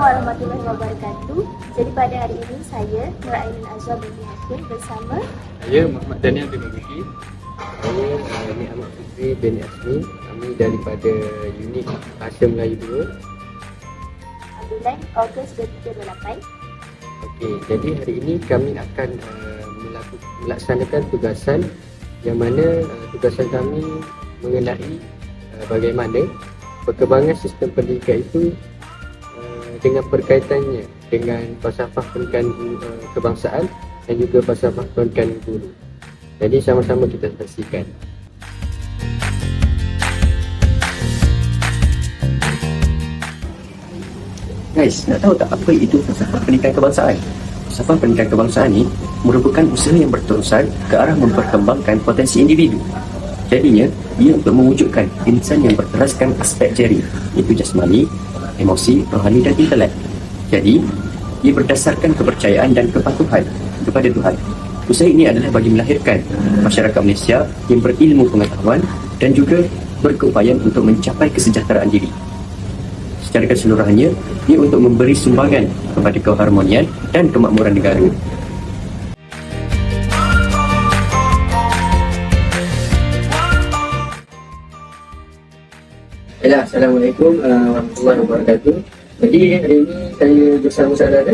warahmatullahi wabarakatuh. Jadi pada hari ini saya, Nur Ainin Azwar binti Hakim bersama Saya Muhammad Daniel bin Mugi. Saya Ni Ahmad Fikri bin Asmi. Kami daripada unit Bahasa Melayu 2. bulan Ogos 2028. Okey, jadi hari ini kami akan melaksanakan tugasan yang mana tugasan kami mengenai bagaimana perkembangan sistem pendidikan itu dengan berkaitannya dengan falsafah pendidikan kebangsaan dan juga falsafah pendidikan guru. Jadi sama-sama kita saksikan. Guys, nak tahu tak apa itu falsafah pendidikan kebangsaan? Falsafah pendidikan kebangsaan ini merupakan usaha yang berterusan ke arah memperkembangkan potensi individu. Jadinya, ia untuk mewujudkan insan yang berteraskan aspek jari, iaitu jasmani, emosi, rohani dan intelek. Jadi, ia berdasarkan kepercayaan dan kepatuhan kepada Tuhan. Usaha ini adalah bagi melahirkan masyarakat Malaysia yang berilmu pengetahuan dan juga berkeupayaan untuk mencapai kesejahteraan diri. Secara keseluruhannya, ia untuk memberi sumbangan kepada keharmonian dan kemakmuran negara. Assalamualaikum warahmatullahi wabarakatuh. Jadi hari ini saya bersama saudara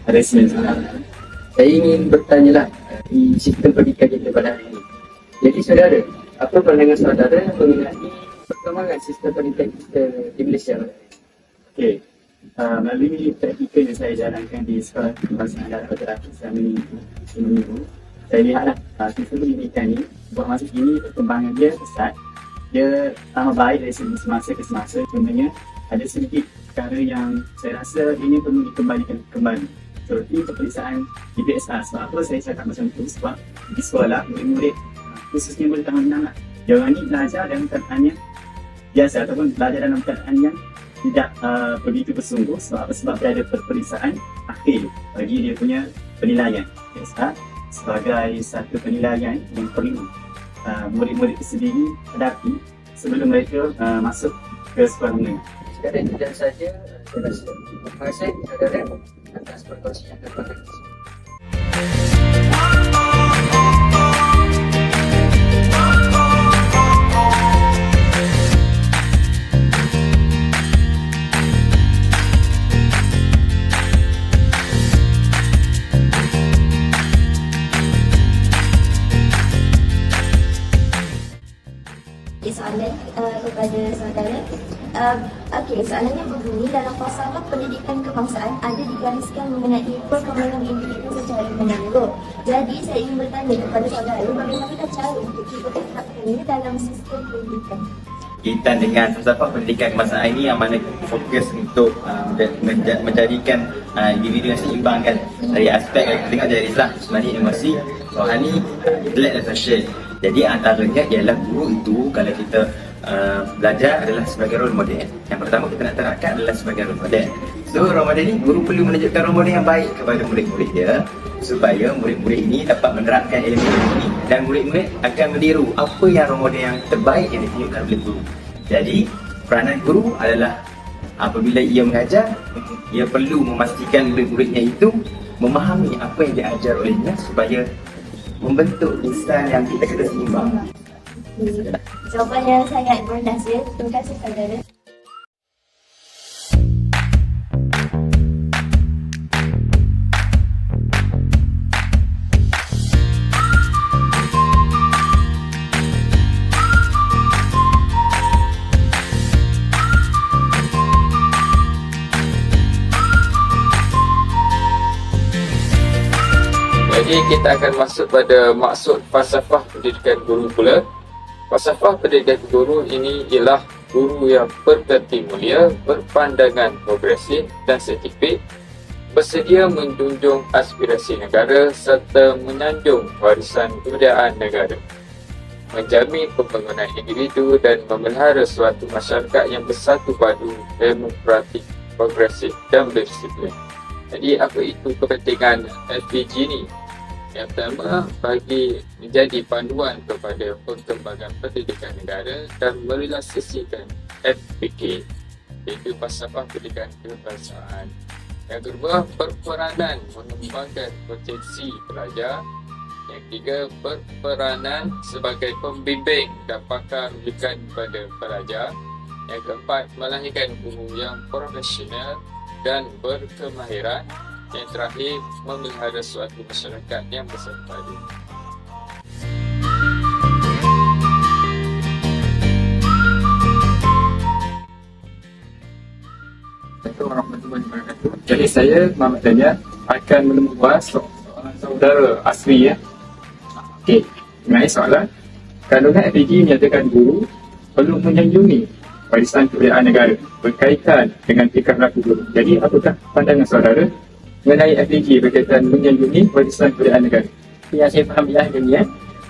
Arifin. Saya ingin bertanyalah di sistem pendidikan kita pada hari ini. Jadi saudara, apa pandangan saudara mengenai perkembangan sistem pendidikan kita di Malaysia? Okey, melalui praktikal yang saya jalankan di Sekolah Kebangsaan Darul Terakhir selama ini, saya lihatlah sistem pendidikan ni buat masa kini perkembangan dia pesat. Dia tambah baik dari segi semasa ke semasa. Contohnya, ada sedikit perkara yang saya rasa ini perlu dikembalikan kembali. Seperti peperiksaan DBSR. Sebab apa saya cakap macam tu? Sebab di sekolah, murid-murid khususnya murid tahun 6 dia orang ni belajar dalam keadaan yang biasa ataupun belajar dalam keadaan yang tidak begitu bersungguh. Sebab apa? Sebab dia ada peperiksaan akhir bagi dia punya penilaian DBSR sebagai satu penilaian yang perlu murid-murid sendiri hadapi sebelum mereka masuk ke sekolah menengah. Sekarang itu saja saya rasa. Terima kasih saudara atas perkongsian kepada kita. Soalan kepada saudara. Soalannya berbunyi, dalam falsafah pendidikan kebangsaan ada digariskan mengenai perkembangan individu secara menyeluruh. Jadi saya ingin bertanya kepada saudara, bagaimana cara untuk kita terapkannya dalam sistem pendidikan? Kaitan dengan falsafah pendidikan kebangsaan ini yang mana fokus untuk menjadikan individu yang seimbang kan, dari aspek yang kita tengok dari Islam, jasmani, emosi, rohani, intelek dan sosial. Jadi antaranya ialah guru itu kalau kita belajar adalah sebagai role model. Yang pertama kita nak terapkan adalah sebagai role model. So role model ni, guru perlu menunjukkan role model yang baik kepada murid-murid dia supaya murid-murid ini dapat menerapkan ilmu ini dan murid-murid akan meniru apa yang role model yang terbaik yang ditunjukkan oleh guru. Jadi peranan guru adalah apabila ia mengajar, ia perlu memastikan murid-muridnya itu memahami apa yang diajar olehnya supaya membentuk insan yang kita kata seimbang. Jawapan yang sangat berdasar. Terima kasih saudara. Jadi kita akan masuk pada maksud falsafah pendidikan guru pula. Falsafah pendidikan guru ini ialah guru yang berkerti mulia, berpandangan progresif dan saintifik, bersedia menjunjung aspirasi negara serta menyanjung warisan kebudayaan negara, menjamin pembangunan individu dan memelihara suatu masyarakat yang bersatu padu, demokratik, progresif dan berdisiplin. Jadi apa itu kepentingan FPG ni? Yang pertama, bagi menjadi panduan kepada perkembangan pendidikan negara dan merealisasikan FPK, iaitu falsafah pendidikan kebangsaan. Yang kedua, berperanan mengembangkan potensi pelajar. Yang ketiga, berperanan sebagai pembimbing dan pakar rujukan kepada pelajar. Yang keempat, melahirkan guru yang profesional dan berkemahiran. Yang terakhir, memelihara suatu masyarakat yang bersempadu. Assalamualaikum warahmatullahi wabarakatuh. Jadi saya Muhammad Daniel akan menembus soalan saudara asli ya. Okey, mengenai soalan kandungan FPG menyatakan guru perlu menyanjungi warisan kebudayaan negara berkaitan dengan tingkah laku guru. Jadi apakah pandangan saudara mengenai FPG berkaitan menyanjungi warisan kebudayaan negara? Yang saya faham ialah demikian,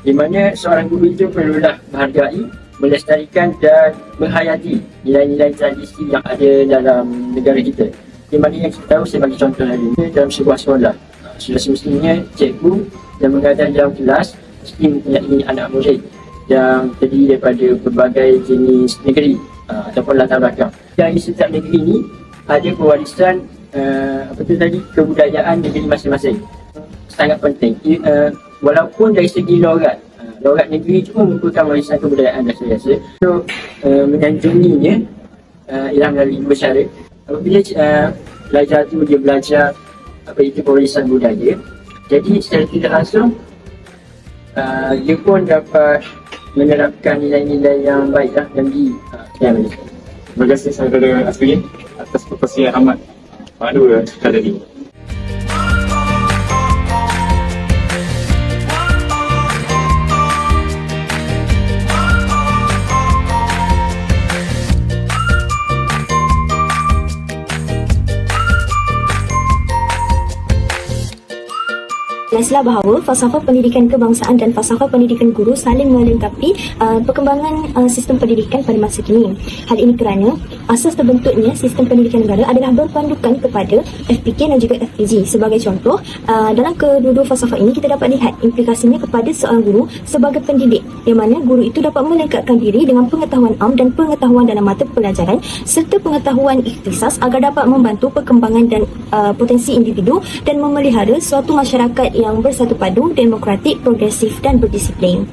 di mana seorang guru itu perlulah menghargai, melestarikan dan menghayati nilai-nilai tradisi yang ada dalam negara kita. Di mana yang kita tahu, saya bagi contoh hari ini dalam sebuah sekolah, sudah semestinya cikgu yang mengajar dalam kelas mesti mempunyai anak murid yang terdiri daripada berbagai jenis negeri ataupun latar belakang. Yang di setiap negeri ini ada pewarisan kebudayaan negeri masing-masing. Sangat penting. Walaupun dari segi logat negeri itu merupakan warisan kebudayaan dan saya rasa untuk menyanjunginya ialah melalui dua cara. Apabila pelajar itu dia belajar apa itu warisan budaya, jadi secara tidak langsung dia pun dapat menerapkan nilai-nilai yang baiklah dan di Malaysia. Terima kasih saudara asli atas proposal yang amat malu tadi. Jelaslah bahawa falsafah pendidikan kebangsaan dan falsafah pendidikan guru saling melengkapi perkembangan sistem pendidikan pada masa kini. Hal ini kerana asas terbentuknya sistem pendidikan negara adalah berpandukan kepada FPK dan juga FPG. Sebagai contoh, dalam kedua-dua falsafah ini kita dapat lihat implikasinya kepada seorang guru sebagai pendidik, yang mana guru itu dapat melengkapkan diri dengan pengetahuan am dan pengetahuan dalam mata pelajaran serta pengetahuan ikhtisas agar dapat membantu perkembangan dan potensi individu dan memelihara suatu masyarakat yang bersatu padu, demokratik, progresif dan berdisiplin.